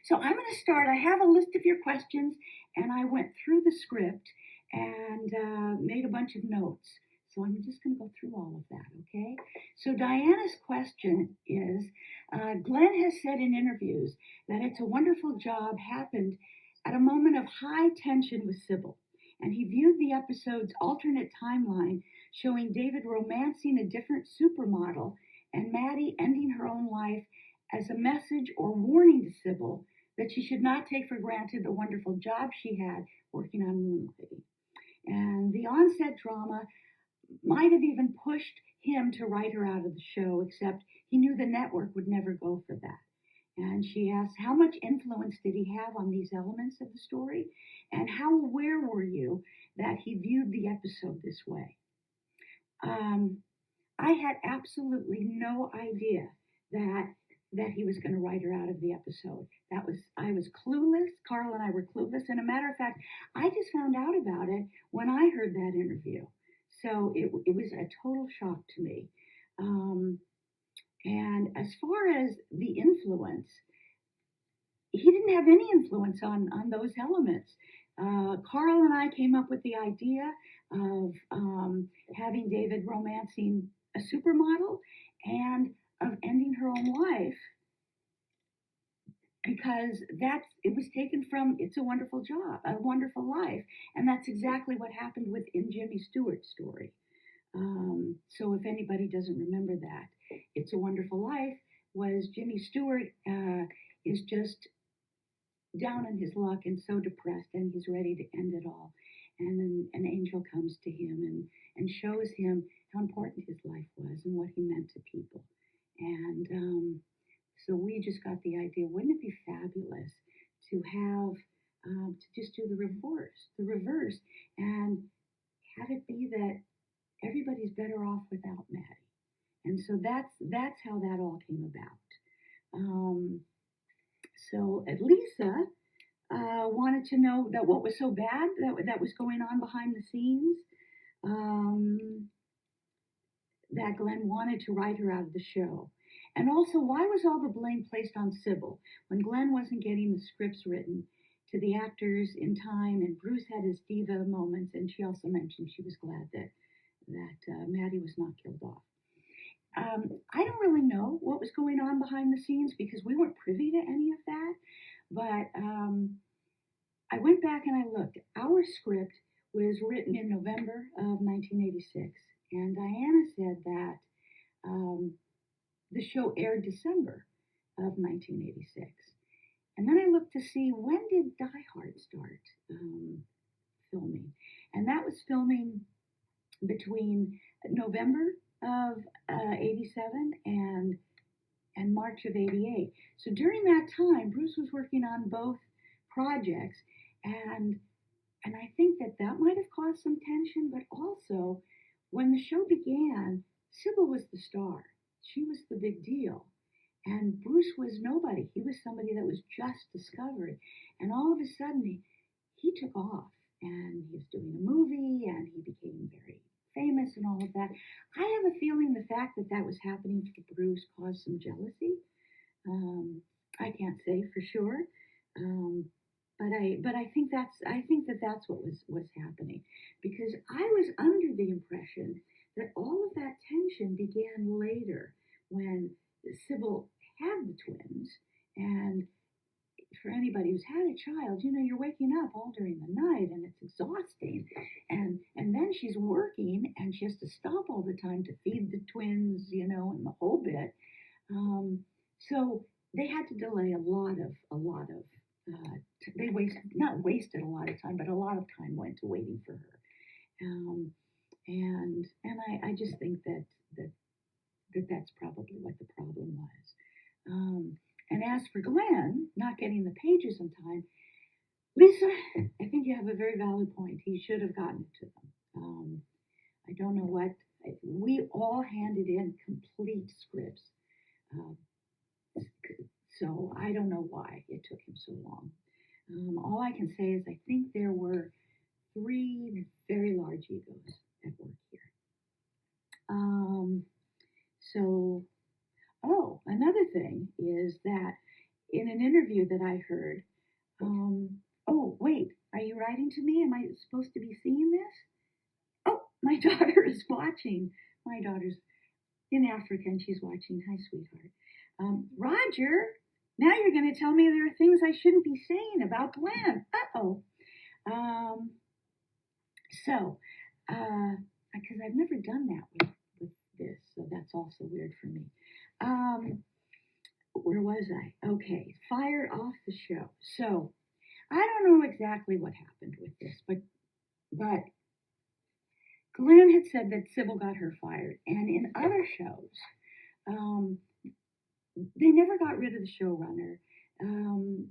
So I'm going to start. I have a list of your questions, and I went through the script and made a bunch of notes. So I'm just going to go through all of that, okay? So Diana's question is Glenn has said in interviews that It's a Wonderful Job happened at a moment of high tension with Cybill, and he viewed the episode's alternate timeline showing David romancing a different supermodel and Maddie ending her own life as a message or warning to Cybill that she should not take for granted the wonderful job she had working on Moonlighting. And the onset drama might have even pushed him to write her out of the show, except he knew the network would never go for that. And she asked, how much influence did he have on these elements of the story? And how aware were you that he viewed the episode this way? Um, I had absolutely no idea that he was going to write her out of the episode. I was clueless. Carl and I were clueless. And a matter of fact, I just found out about it when I heard that interview. So it was a total shock to me. Um, and as far as the influence, he didn't have any influence on those elements. Carl and I came up with the idea of having David romancing a supermodel and of ending her own life because it was taken from It's a Wonderful Job, A Wonderful Life, and that's exactly what happened within Jimmy Stewart's story. So if anybody doesn't remember that, It's a Wonderful Life was Jimmy Stewart is just down on his luck and so depressed, and he's ready to end it all. And then an angel comes to him and shows him how important his life was and what he meant to people. And so we just got the idea, wouldn't it be fabulous to have, to just do the reverse, and have it be that everybody's better off without Maddie. And so that's how that all came about. So Lisa wanted to know that what was so bad that was going on behind the scenes. Um, that Glenn wanted to write her out of the show. And also, why was all the blame placed on Cybill when Glenn wasn't getting the scripts written to the actors in time, and Bruce had his diva moments, and she also mentioned she was glad that Maddie was not killed off. I don't really know what was going on behind the scenes because we weren't privy to any of that, but I went back and I looked. Our script was written in November of 1986, and Diana said that the show aired December of 1986. And then I looked to see when did Die Hard start filming, and that was filming between November of '87 and March of '88. So during that time, Bruce was working on both projects, and and I think that might have caused some tension. But also, when the show began, Cybill was the star. She was the big deal. And Bruce was nobody. He was somebody that was just discovered. And all of a sudden, he took off. And he was doing a movie, and he became very famous and all of that. I have a feeling the fact that that was happening for Bruce caused some jealousy. I can't say for sure. Um, but I think that's what was happening because I was under the impression that all of that tension began later when Cybill had the twins. And for anybody who's had a child, you're waking up all during the night and it's exhausting. And then she's working and she has to stop all the time to feed the twins, and the whole bit. So they had to delay a lot of they wasted a lot of time, but a lot of time went to waiting for her. And I just think that's probably what the problem was. And as for Glenn not getting the pages in time, Lisa, I think you have a very valid point. He should have gotten it to them. I don't know what we all handed in complete scripts, so I don't know why it took him so long. All I can say is I think there were three very large egos at work here. So, another thing is that in an interview that I heard, oh, wait, are you writing to me? Am I supposed to be seeing this? Oh, my daughter is watching. My daughter's in Africa and she's watching. Hi, sweetheart. Roger, now you're going to tell me there are things I shouldn't be saying about Glenn. Uh-oh. Um, so, because I've never done that with this, so that's also weird for me. Where was I? Okay, fired off the show. So, I don't know exactly what happened with this, but Glenn had said that Cybill got her fired, and in other shows, um, they never got rid of the showrunner.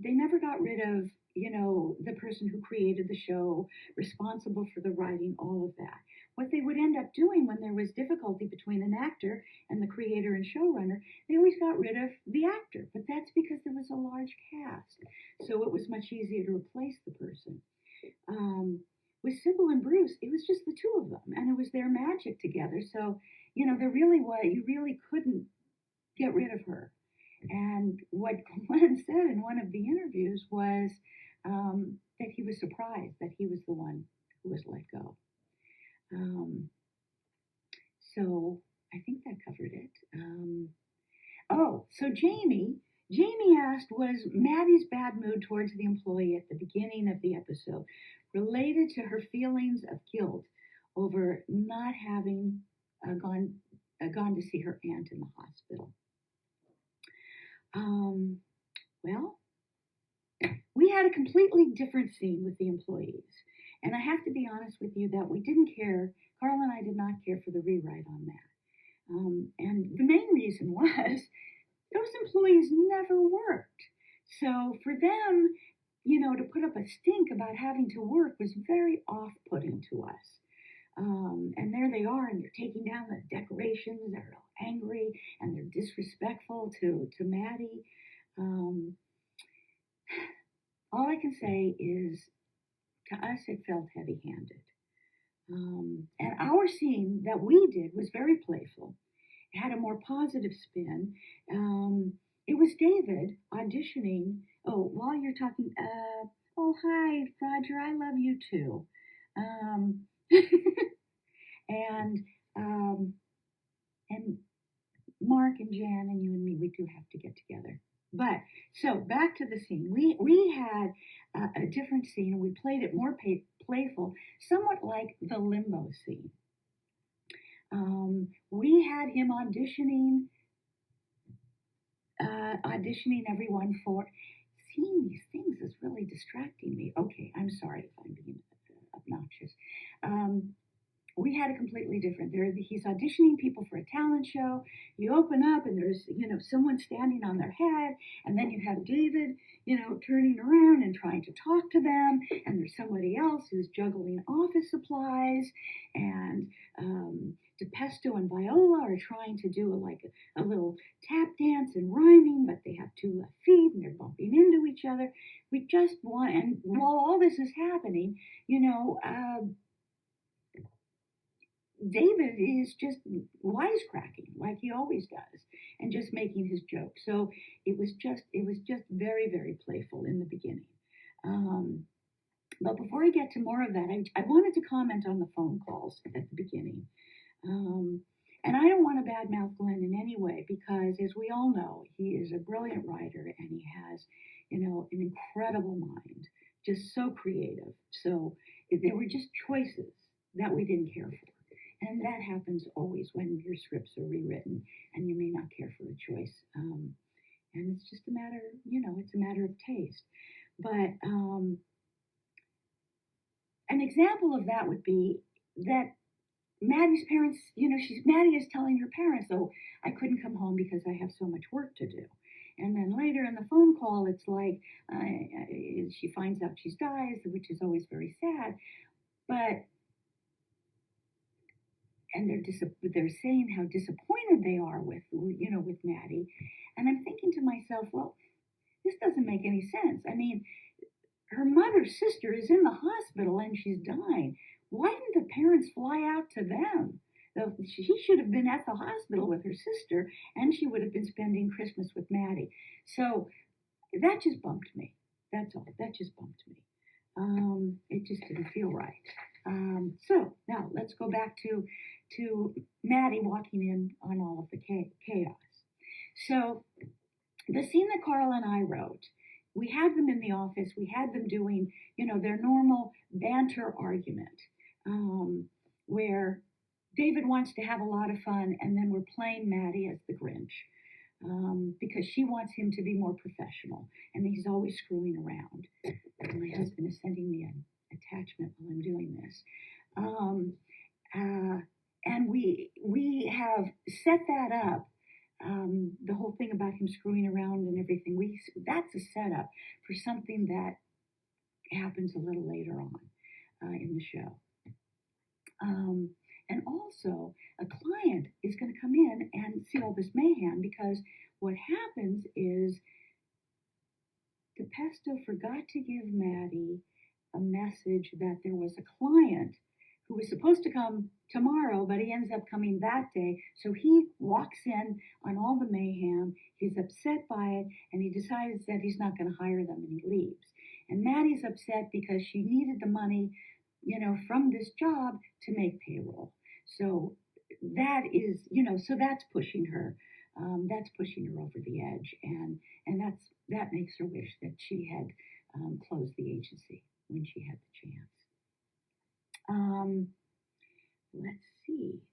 They never got rid of, the person who created the show, responsible for the writing, all of that. What they would end up doing when there was difficulty between an actor and the creator and showrunner, they always got rid of the actor. But that's because there was a large cast, so it was much easier to replace the person. With Cybill and Bruce, it was just the two of them, and it was their magic together. So, there really was, you really couldn't get rid of her. And what Glenn said in one of the interviews was that he was surprised that he was the one who was let go. So I think that covered it. So Jamie asked, was Maddie's bad mood towards the employee at the beginning of the episode related to her feelings of guilt over not having gone to see her aunt in the hospital? Well, we had a completely different scene with the employees. And I have to be honest with you that we didn't care, Carl and I did not care for the rewrite on that. And the main reason was those employees never worked. So for them, to put up a stink about having to work was very off-putting to us. And there they are, and they're taking down the decorations, they're all angry, and they're disrespectful to Maddie. All I can say is, to us, it felt heavy-handed. And our scene that we did was very playful. It had a more positive spin. It was David auditioning. Oh, while you're talking, oh, hi, Roger, I love you too. And Mark and Jan and you and me, we do have to get together. But, so back to the scene. We had a different scene, and we played it more playful, somewhat like the limbo scene. We had him auditioning everyone for, seeing these things is really distracting me. Okay, I'm sorry if I'm being obnoxious. We had a completely different. He's auditioning people for a talent show. You open up and there's, someone standing on their head, and then you have David, turning around and trying to talk to them, and there's somebody else who's juggling office supplies, and DePesto and Viola are trying to do a little tap dance and rhyming, but they have two left feet and they're bumping into each other. We just want, and while all this is happening, David is just wisecracking like he always does and just making his jokes. So it was just very, very playful in the beginning. But before I get to more of that, I wanted to comment on the phone calls at the beginning. And I don't want to badmouth Glenn in any way, because as we all know, he is a brilliant writer and he has, an incredible mind, just so creative. So there were just choices that we didn't care for. And that happens always when your scripts are rewritten and you may not care for a choice. And it's just a matter, it's a matter of taste. But an example of that would be that Maddie's parents, Maddie is telling her parents, oh, I couldn't come home because I have so much work to do. And then later in the phone call, it's like she finds out she's died, which is always very sad. And they're saying how disappointed they are with Maddie. And I'm thinking to myself, well, this doesn't make any sense. I mean, her mother's sister is in the hospital and she's dying. Why didn't the parents fly out to them? She should have been at the hospital with her sister, and she would have been spending Christmas with Maddie. So that just bumped me. That's all. That just bumped me. It just didn't feel right. So now let's go back to Maddie walking in on all of the chaos. So the scene that Carl and I wrote, we had them in the office. We had them doing, their normal banter argument, where David wants to have a lot of fun, and then we're playing Maddie as the Grinch, because she wants him to be more professional, and he's always screwing around. And my husband is sending me an attachment while I'm doing this. And we have set that up. The whole thing about him screwing around and everything, that's a setup for something that happens a little later on in the show. And also, a client is going to come in and see all this mayhem, because what happens is DePesto forgot to give Maddie a message that there was a client who was supposed to come tomorrow, but he ends up coming that day. So he walks in on all the mayhem. He's upset by it, and he decides that he's not going to hire them, and he leaves. And Maddie's upset because she needed the money, from this job to make payroll. So that is, so that's pushing her. That's pushing her over the edge, and that makes her wish that she had closed the agency when she had the chance. Let's see.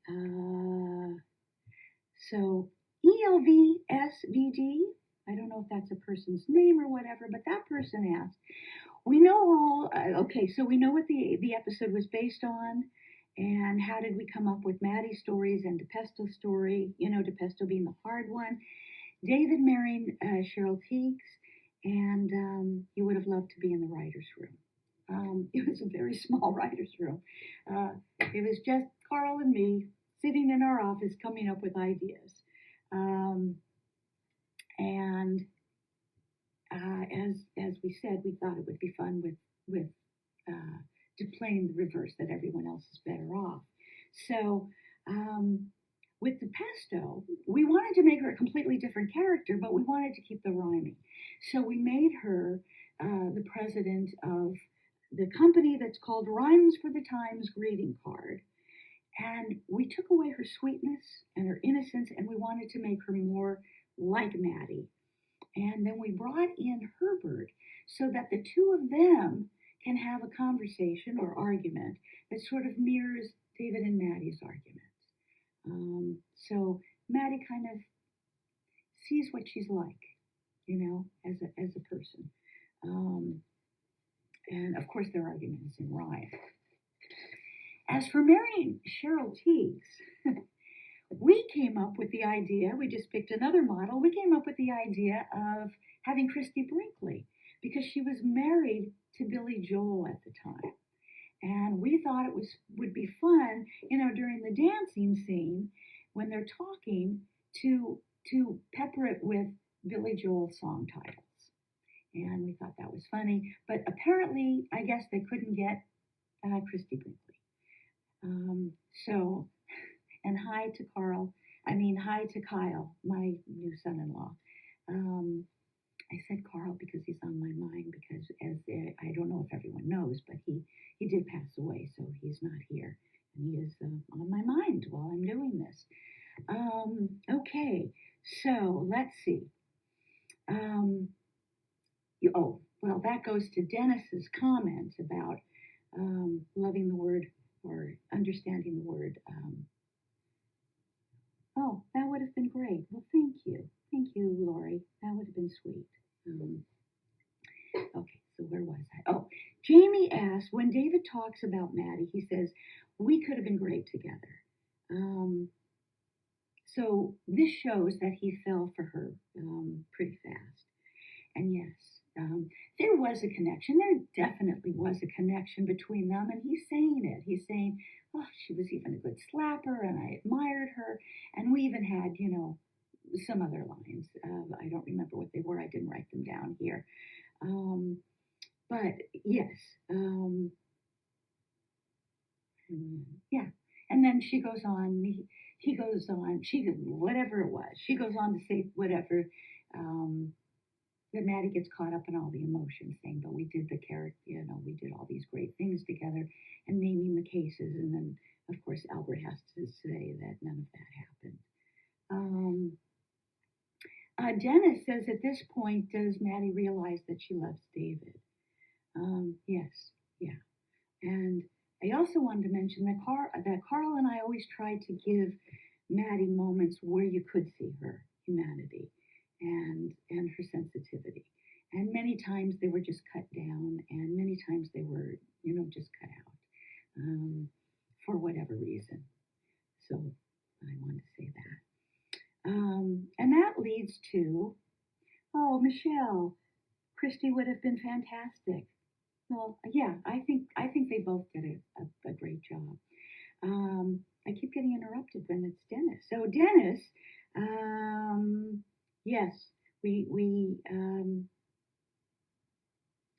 So ELVSVD, I don't know if that's a person's name or whatever, but that person asked, we know all, so we know what the episode was based on, and how did we come up with Maddie's stories and DePesto's story, DePesto being the hard one, David marrying Cheryl Teagues, and he would have loved to be in the writer's room. It was a very small writer's room. It was just Carl and me sitting in our office coming up with ideas. As we said, we thought it would be fun with to playing the reverse, that everyone else is better off. So with DePesto, we wanted to make her a completely different character, but we wanted to keep the rhyming. So we made her the president of the company that's called Rhymes for the Times greeting card. And we took away her sweetness and her innocence, and we wanted to make her more like Maddie. And then we brought in Herbert so that the two of them can have a conversation or argument that sort of mirrors David and Maddie's arguments. So Maddie kind of sees what she's like, as a person. And of course, their argument is in rhyme. As for marrying Cheryl Teagues, we came up with the idea, we just picked another model, we came up with the idea of having Christy Brinkley, because she was married to Billy Joel at the time. And we thought it would be fun, during the dancing scene, when they're talking, to pepper it with Billy Joel song titles. And we thought that was funny, but apparently, I guess they couldn't get Christy Brinkley. And hi to Kyle, my new son-in-law. I said Carl because he's on my mind, because I don't know if everyone knows, but he did pass away, so he's not here. And he is on my mind while I'm doing this. Okay, so let's see. That goes to Dennis's comment about loving the word or understanding the word. That would have been great. Well, thank you. Thank you, Lori. That would have been sweet. Okay, so where was I? Oh, Jamie asked, when David talks about Maddie, he says, we could have been great together. So this shows that he fell for her pretty fast. And yes, there was a connection. There definitely was a connection between them, and he's saying it. He's saying, she was even a good slapper, and I admired her. And we even had, some other lines. I don't remember what they were. I didn't write them down here. But yes. Yeah. And then she goes on, he goes on, whatever it was. She goes on to say whatever. Maddie gets caught up in all the emotions, saying, "But we did the character, we did all these great things together," and naming the cases, and then of course Albert has to say that none of that happened. Dennis says, at this point, does Maddie realize that she loves David? Yes, yeah. And I also wanted to mention that Carl and I always tried to give Maddie moments where you could see her humanity and her sensitivity. And many times they were just cut down, and many times they were, just cut out for whatever reason. So I wanted to say that. And that leads to, Michelle, Christy would have been fantastic. Well, yeah, I think they both did a great job. I keep getting interrupted when it's Dennis. So Dennis, yes, we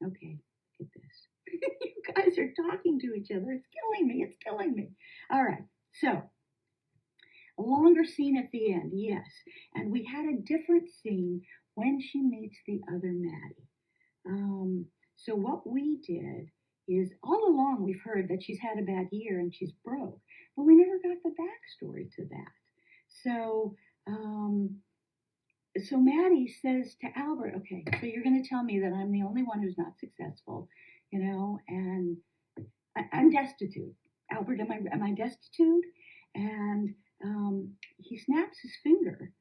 okay, get this. You guys are talking to each other. It's killing me. All right, so a longer scene at the end, yes. And we had a different scene when she meets the other Maddie. So what we did is, all along we've heard that she's had a bad year and she's broke, but we never got the backstory to that. So, so Maddie says to Albert, "Okay, so you're going to tell me that I'm the only one who's not successful, and I'm destitute. Albert, am I destitute?" And he snaps his finger,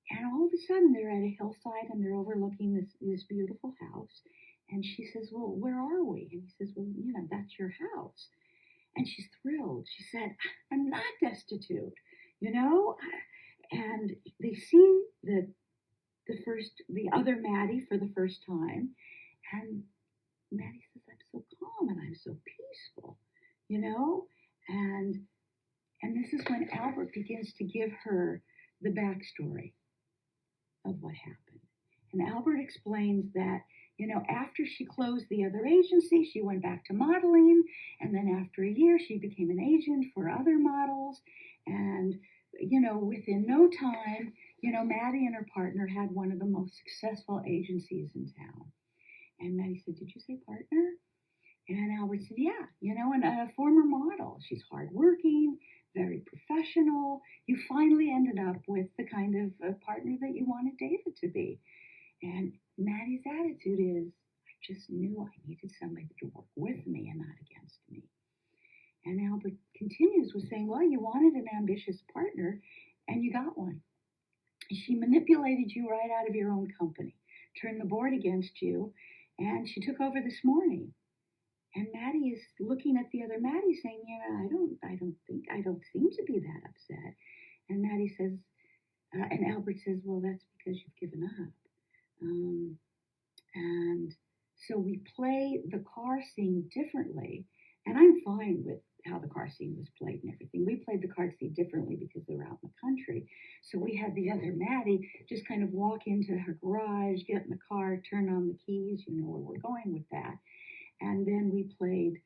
and all of a sudden they're at a hillside and they're overlooking this beautiful house. And she says, "Well, where are we?" And he says, "Well, that's your house." And she's thrilled. She said, "I'm not destitute, And they see the other Maddie for the first time, and Maddie says, "I'm so calm and I'm so peaceful, And this is when Albert begins to give her the backstory of what happened. And Albert explains that, after she closed the other agency, she went back to modeling. And then after a year, she became an agent for other models. And, within no time, Maddie and her partner had one of the most successful agencies in town. And Maddie said, "Did you say partner?" And Albert said, "Yeah, and a former model. She's hardworking, very professional. You finally ended up with the kind of partner that you wanted David to be." And Maddie's attitude is, "I just knew I needed somebody to work with me and not against me." And Albert continues with saying, "Well, you wanted an ambitious partner, and you got one. She manipulated you right out of your own company, turned the board against you, and she took over this morning." And Maddie is looking at the other Maddie saying, "Yeah, I don't seem to be that upset." And Maddie says, and Albert says, "Well, that's because you've given up." And so we play the car scene differently. And I'm fine with how the car scene was played and everything. We played the car scene differently because they were out in the country. So we had the other Maddie just kind of walk into her garage, get in the car, turn on the keys, where we're going with that. And then we played,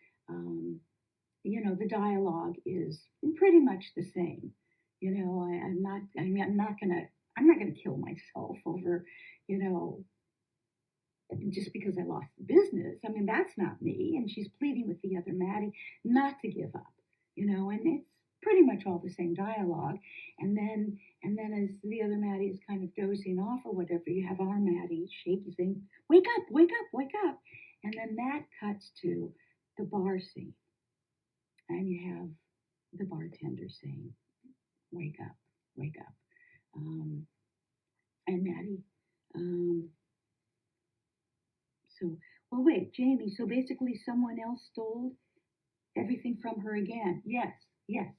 the dialogue is pretty much the same. I'm not gonna kill myself over, just because I lost the business. I mean, that's not me. And she's pleading with the other Maddie not to give up, and it's pretty much all the same dialogue. And then as the other Maddie is kind of dozing off or whatever, you have our Maddie shaky saying, "Wake up, wake up, wake up." And then that cuts to the bar scene. And you have the bartender saying, "Wake up, wake up." And Maddie, wait, Jamie, so basically someone else stole everything from her again. Yes, yeah,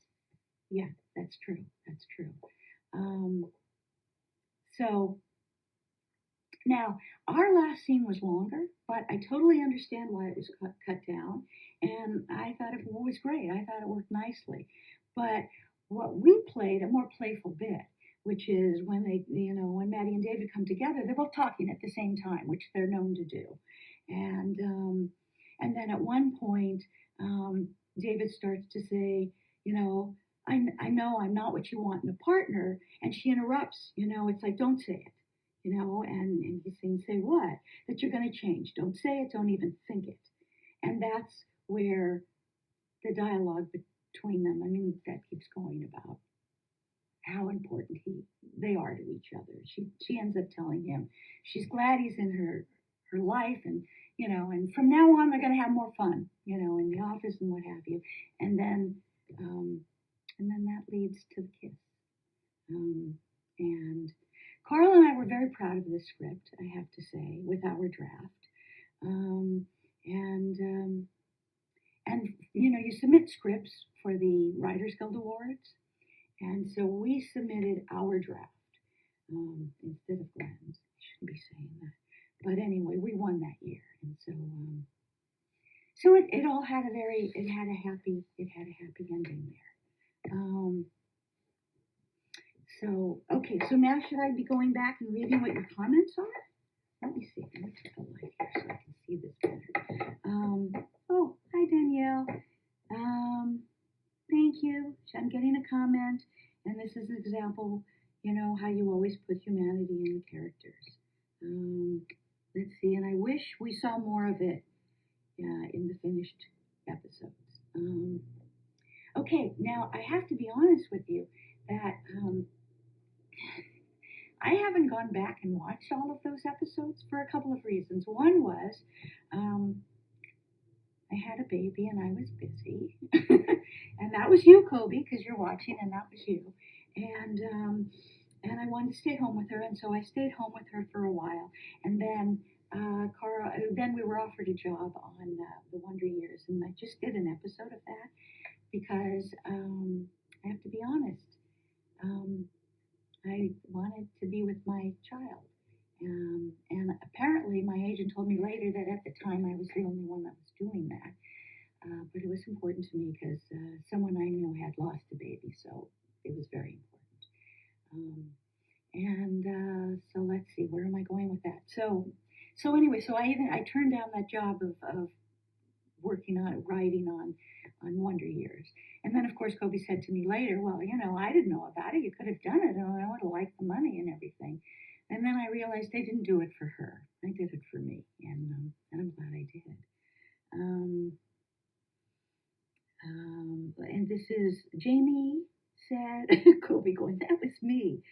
that's true. So now, our last scene was longer, but I totally understand why it was cut down. And I thought it was great. I thought it worked nicely. But what we played, a more playful bit, which is when when Maddie and David come together, they're both talking at the same time, which they're known to do. And then at one point, David starts to say, I know I'm not what you want in a partner. And she interrupts, it's like, "Don't say it. and he's saying, say what? That you're going to change. Don't say it, don't even think it. And that's where the dialogue between them, that keeps going about how important they are to each other. She ends up telling him she's glad he's in her life, and from now on they're going to have more fun, in the office and what have you. And then that leads to the kiss. And Carl and I were very proud of this script, I have to say, with our draft. And you submit scripts for the Writers Guild Awards, and so we submitted our draft instead of Glenn's. I shouldn't be saying that, but anyway, we won that year, and so it all had a happy ending there. So now should I be going back and reading what your comments are? Let me see. Let me take a light here so I can see this better. Oh, hi Danielle. Thank you. I'm getting a comment, and this is an example, how you always put humanity in the characters. Let's see, and I wish we saw more of it in the finished episodes. Okay, now I have to be honest with you that I haven't gone back and watched all of those episodes for a couple of reasons. One was I had a baby and I was busy. And that was you, Kobe, because you're watching, and that was you. And I wanted to stay home with her, and so I stayed home with her for a while. And then then we were offered a job on The Wonder Years, and I just did an episode of that because I have to be honest. I wanted to be with my child. And apparently my agent told me later that at the time I was the only one that was doing that. But it was important to me because someone I knew had lost a baby, so it was very important. So let's see, where am I going with that? So anyway, I turned down that job of writing on Wonder Years. And then, of course, Kobe said to me later, well, I didn't know about it. You could have done it, and I would have liked the money and everything. And then I realized I didn't do it for her. I did it for me, and I'm glad I did. And this is Jamie said, Kobe going, that was me.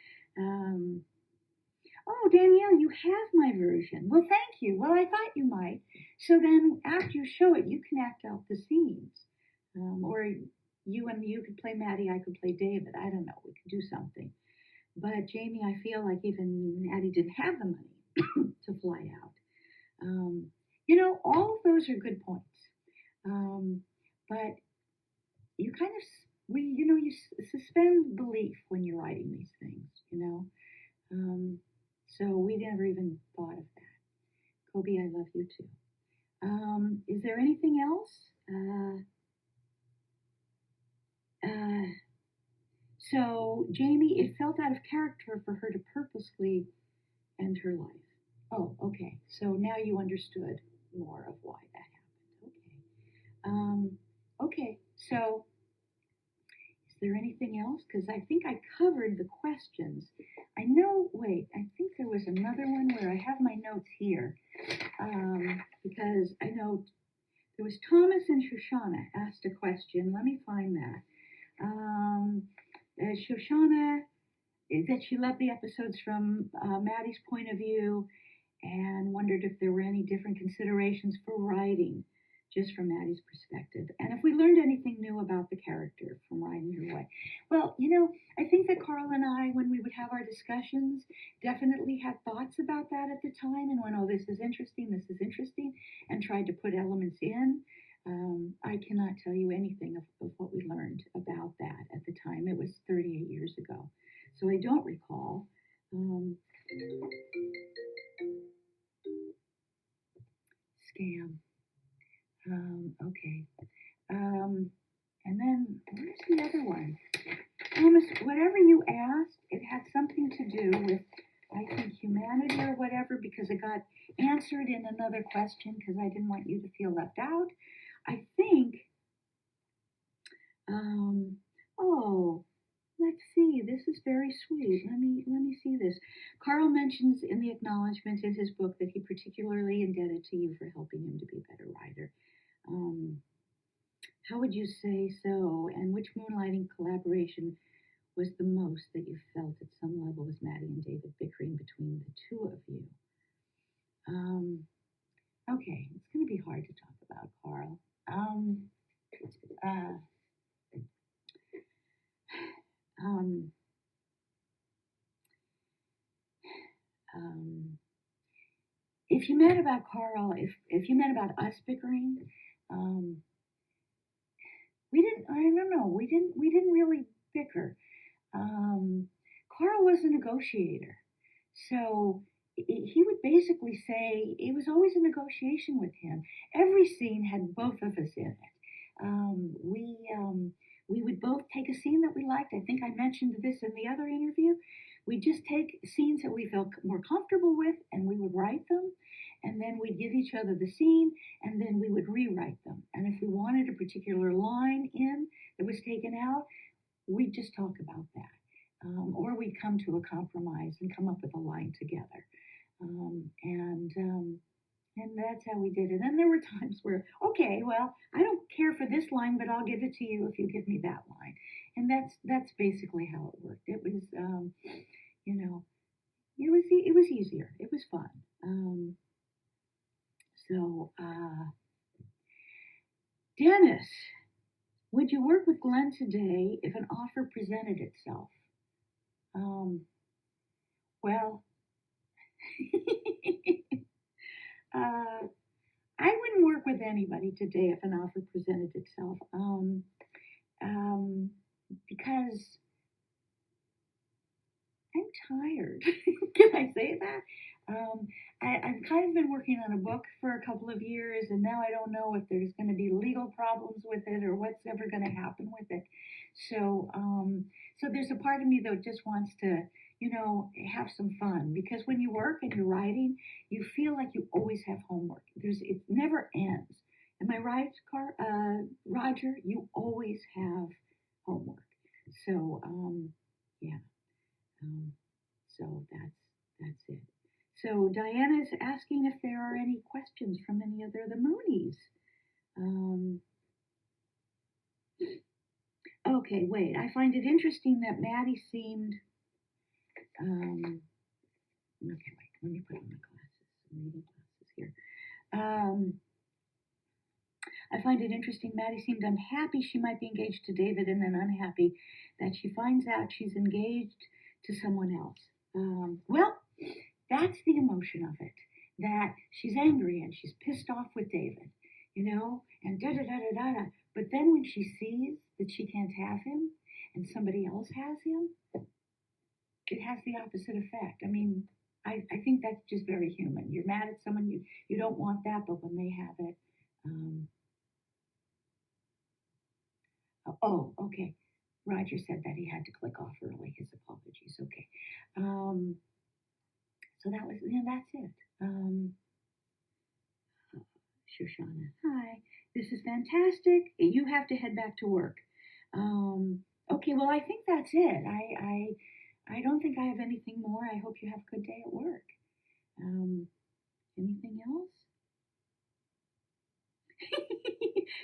Oh, Danielle, you have my version. Well, thank you. Well, I thought you might. So then after you show it, you can act out the scenes. Or you could play Maddie, I could play David. I don't know. We could do something. But Jamie, I feel like even Maddie didn't have the money to fly out. All of those are good points. But you kind of, you suspend belief when you're writing these things, So we never even thought of that. Kobe, I love you too. Is there anything else? So Jamie, it felt out of character for her to purposely end her life. Oh, okay. So now you understood more of why that happened. Okay. So is there anything else? Because I think I covered the questions. I think there was another one where I have my notes here. Because I know there was Thomas and Shoshana asked a question. Let me find that. Shoshana, that she loved the episodes from Maddie's point of view and wondered if there were any different considerations for writing just from Maddie's perspective, and if we learned anything new about the character from writing her way. Well, I think that Carl and I, when we would have our discussions, definitely had thoughts about that at the time and went, oh, this is interesting, and tried to put elements in. I cannot tell you anything of what we learned about that at the time. It was 38 years ago. So I don't recall. Scam. Okay. And then where's the other one? Thomas, whatever you asked, it had something to do with, I think, humanity or whatever, because it got answered in another question because I didn't want you to feel left out. I think, Let's see. This is very sweet. Let me see this. Carl mentions in the acknowledgments in his book that he particularly indebted to you for helping him to be a better writer. Um, how would you say so? And which moonlighting collaboration was the most that you felt at some level was Maddie and David bickering between the two of you? Um, okay, it's going to be hard to talk about, Carl. Uh, um, um, if you meant about Carl, if you meant about us bickering, um, we didn't. I don't know. We didn't really bicker. Um, Carl was a negotiator, so he would basically say it was always a negotiation with him. Every scene had both of us in it. We would both take a scene that we liked. I think I mentioned this in the other interview. We'd just take scenes that we felt more comfortable with, and we would write them, and then we'd give each other the scene, and then we would rewrite them. And if we wanted a particular line in that was taken out, we'd just talk about that. Or we'd come to a compromise and come up with a line together. Um, and um, and that's how we did it. And there were times where, okay, well, I don't care for this line, but I'll give it to you if you give me that line. And that's basically how it worked. It was, you know, it was easier. It was fun. So, Dennis, would you work with Glenn today if an offer presented itself? Um, well, uh, I wouldn't work with anybody today if an offer presented itself. Um, because I'm tired. Can I say that? I've kind of been working on a book for a couple of years, and now I don't know if there's going to be legal problems with it or what's ever going to happen with it. So, so there's a part of me that just wants to, have some fun because when you work and you're writing, you feel like you always have homework. It never ends. Am I right, Roger? You always have homework. So, yeah. Um, so that's it. So Diana's asking if there are any questions from any other of the Moonies. Okay, wait. I find it interesting that Maddie seemed. Okay, wait. Let me put on my glasses. I'm reading glasses here. I find it interesting. Maddie seemed unhappy she might be engaged to David, and then unhappy that she finds out she's engaged to someone else. Well, that's the emotion of it. That she's angry and she's pissed off with David, and da da da da da da. But then when she sees that she can't have him and somebody else has him, it has the opposite effect. I mean, I think that's just very human. You're mad at someone, you don't want that, but when they have it, okay. Roger said that he had to click off early. His apologies. Okay. So that's it. Shoshana, hi. This is fantastic. You have to head back to work. Okay, well, I think that's it. I don't think I have anything more. I hope you have a good day at work. Anything else?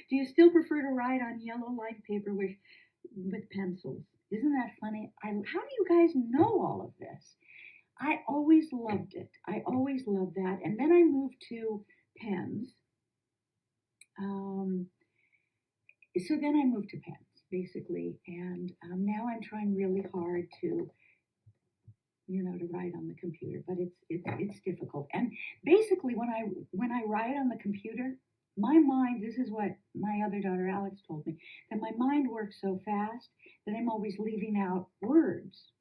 Do you still prefer to write on yellow line paper with pencils? Isn't that funny? How do you guys know all of this? I always loved it. I always loved that. And then I moved to pens. So then I moved to pens, basically. And now I'm trying really hard to write on the computer, but it's difficult. And basically, when I write on the computer, my mind, this is what my other daughter Alex told me, that my mind works so fast that I'm always leaving out words.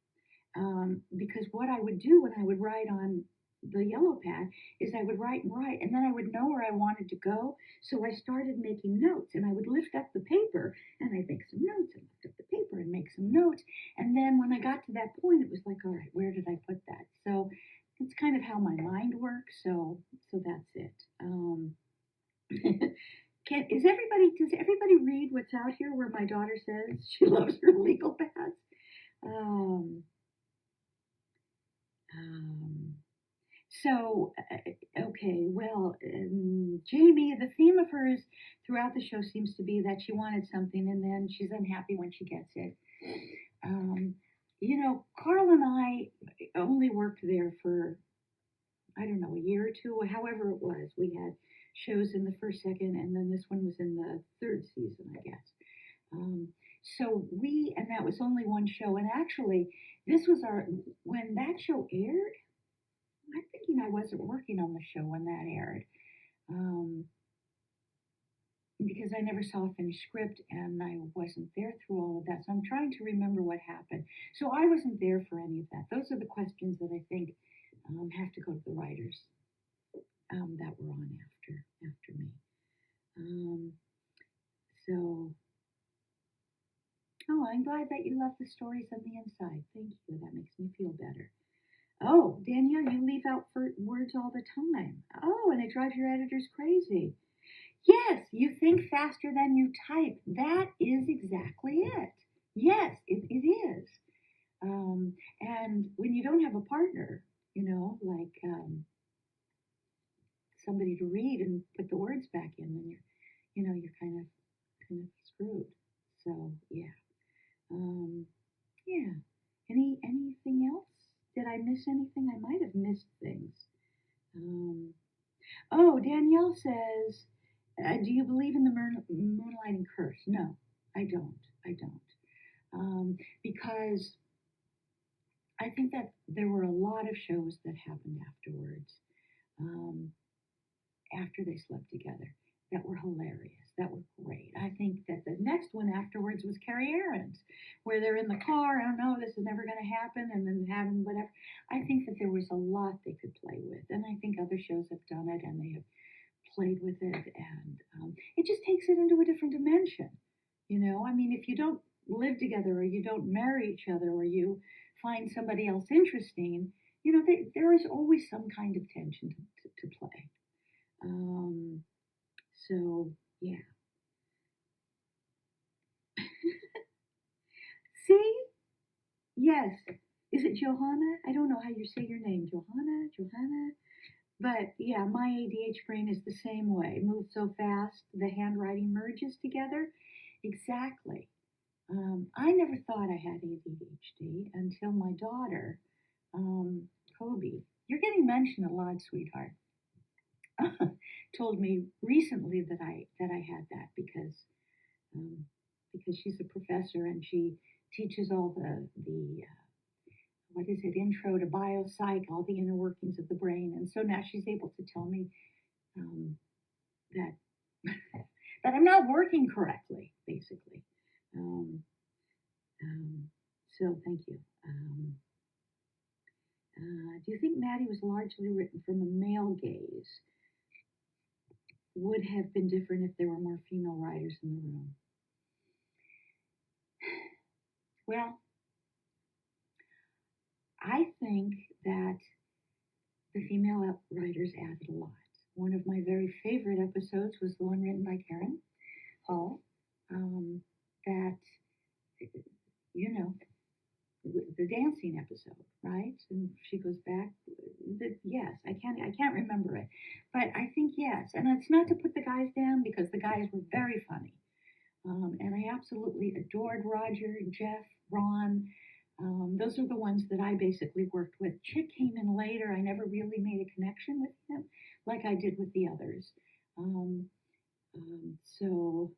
Because what I would do when I would write on the yellow pad is I would write, and then I would know where I wanted to go. So I started making notes, and I would lift up the paper, and I'd make some notes, and lift up the paper and make some notes. And then when I got to that point, it was like, all right, where did I put that? So it's kind of how my mind works. So that's it. Does everybody read what's out here where my daughter says she loves her legal pads? Um, um, so, okay, well, Jamie, the theme of hers throughout the show seems to be that she wanted something and then she's unhappy when she gets it. Um, Carl and I only worked there for, I don't know, a year or two, or however it was. We had shows in the first, second, and then this one was in the third season, I guess. Um, and that was only one show. And actually, this was when that show aired, I'm thinking I wasn't working on the show when that aired. Um, because I never saw a finished script and I wasn't there through all of that. So I'm trying to remember what happened. So I wasn't there for any of that. Those are the questions that I think have to go to the writers that were on after me. Um, so, I'm glad that you love the stories on the inside. Thank you. That makes me feel better. Oh, Danielle, you leave out words all the time. Oh, and it drives your editors crazy. Yes, you think faster than you type. That is exactly it. Yes, it is. And when you don't have a partner, like somebody to read and put the words back in, then you're kind of screwed. So yeah, yeah. Anything else? Did I miss anything? I might have missed things. Oh, Danielle says, do you believe in the moonlighting curse? No, I don't. I don't. Because I think that there were a lot of shows that happened afterwards, um, after they slept together, that were hilarious, that were great. I think that the next one afterwards was Carrie Aaron's, where they're in the car, I don't know, this is never going to happen, and then having whatever. I think that there was a lot they could play with, and I think other shows have done it, and they have played with it, and it just takes it into a different dimension. I mean, if you don't live together, or you don't marry each other, or you find somebody else interesting, there is always some kind of tension to play. Um, so yeah. See? Yes. Is it Johanna? I don't know how you say your name. Johanna? But yeah, my ADH brain is the same way. It moves so fast, the handwriting merges together. Exactly. I never thought I had ADHD until my daughter, Kobe. You're getting mentioned a lot, sweetheart. Told me recently that I had that because she's a professor and she teaches all the what is it, intro to biopsych, all the inner workings of the brain, and so now she's able to tell me that that I'm not working correctly, basically. Um, so thank you. Do you think Maddie was largely written from a male gaze? Would have been different if there were more female writers in the room. Well, I think that the female writers added a lot. One of my very favorite episodes was the one written by Karen Hall. That, the dancing episode, right? And she goes back. Yes, I can't remember it, but I think yes. And it's not to put the guys down because the guys were very funny, and I absolutely adored Roger, Jeff, Ron. Those are the ones that I basically worked with. Chick came in later. I never really made a connection with him like I did with the others. So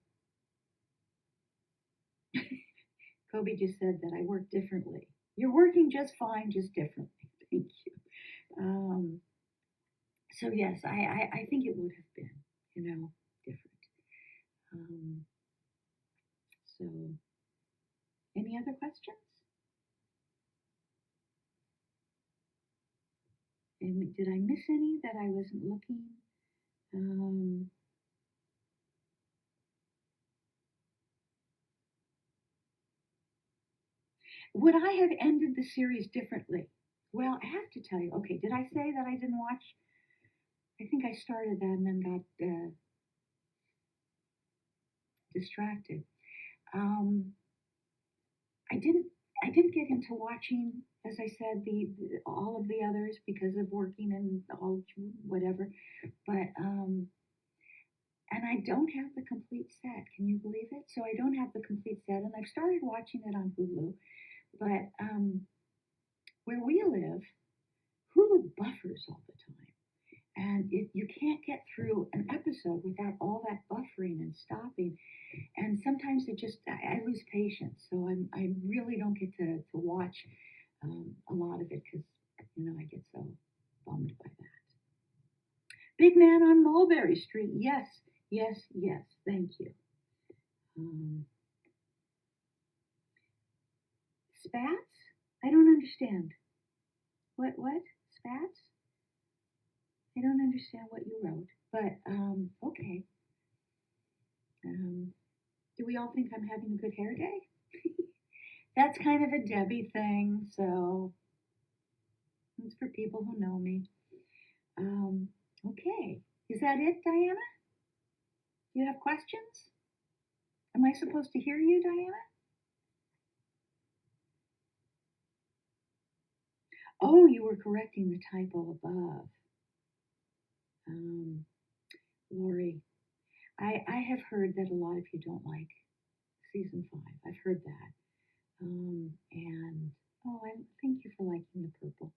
Kobe just said that I work differently. You're working just fine, just differently. Thank you. So yes, I think it would have been, different. Um, so any other questions? And did I miss any that I wasn't looking? Would I have ended the series differently? Well, I have to tell you. Okay, did I say that I didn't watch? I think I started that and then got distracted. I didn't I didn't get into watching, as I said, the all of the others because of working and all whatever. But and I don't have the complete set. Can you believe it? So I don't have the complete set, and I've started watching it on Hulu. But where we live, Hulu buffers all the time. And you can't get through an episode without all that buffering and stopping. And sometimes I lose patience. So I really don't get to watch a lot of it because, I get so bummed by that. Big Man on Mulberry Street. Yes, yes, yes. Thank you. Spats? I don't understand. What? Spats? I don't understand what you wrote, but okay. Do we all think I'm having a good hair day? That's kind of a Debbie thing, so it's for people who know me. Okay. Is that it, Diana? Do you have questions? Am I supposed to hear you, Diana? Oh, you were correcting the typo above. Lori, I have heard that a lot of you don't like season 5. I've heard that. And thank you for liking the purple.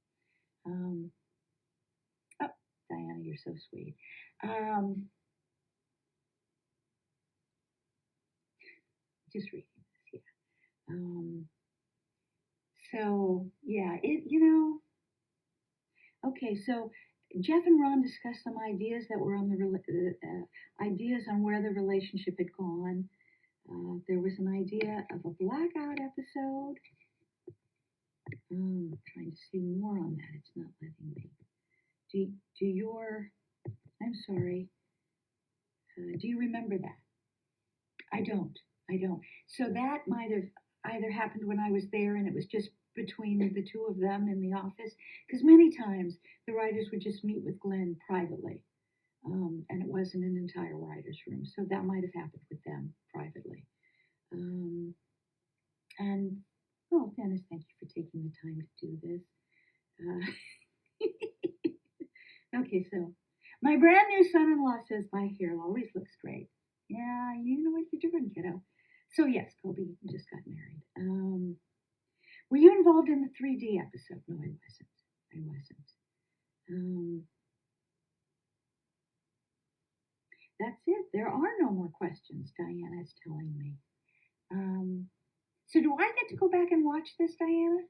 Oh, Diana, you're so sweet. Just reading this, yeah. So yeah, okay, so Jeff and Ron discussed some ideas that were on the ideas on where the relationship had gone. There was an idea of a blackout episode. Trying to see more on that. It's not letting me. I'm sorry. Do you remember that? I don't. So that might have either happened when I was there and it was just between the two of them in the office. Because many times the writers would just meet with Glenn privately. And it wasn't an entire writer's room. So that might have happened with them privately. And, Dennis, thank you for taking the time to do this. Okay, so my brand new son-in-law says my hair always looks great. Yeah, you know what you're doing, kiddo. So yes, Kobe just got married. Were you involved in the 3D episode? No, I wasn't. That's it. There are no more questions, Diana is telling me. So do I get to go back and watch this, Diana?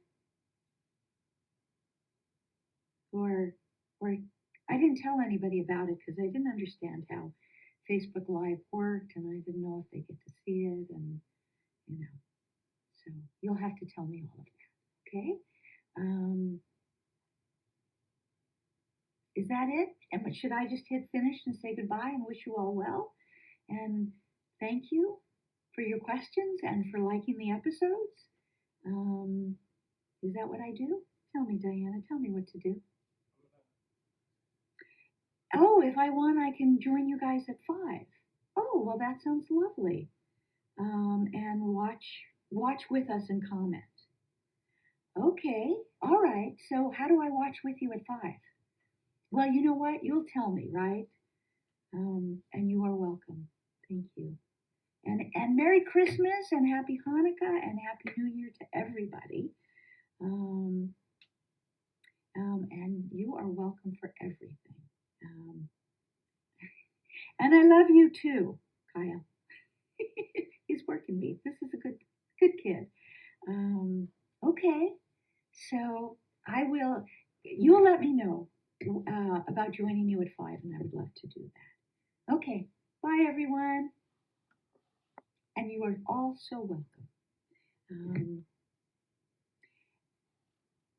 Or I didn't tell anybody about it because I didn't understand how Facebook Live worked, and I didn't know if they get to see it, and so you'll have to tell me all of that, okay? Is that it? And should I just hit finish and say goodbye and wish you all well? And thank you for your questions and for liking the episodes. Is that what I do? Tell me, Diana. Tell me what to do. Oh, if I want, I can join you guys at 5. Oh, well, that sounds lovely. And watch with us and comment. Okay, all right. So how do I watch with you at 5? Well, you know what? You'll tell me, right? And you are welcome. Thank you. And Merry Christmas and Happy Hanukkah and Happy New Year to everybody. And you are welcome for everything. And I love you too, Kyle. He's working me. This is a good kid. Okay, so you'll let me know about joining you at 5, and I would love to do that. Okay, bye everyone. And you are all so welcome.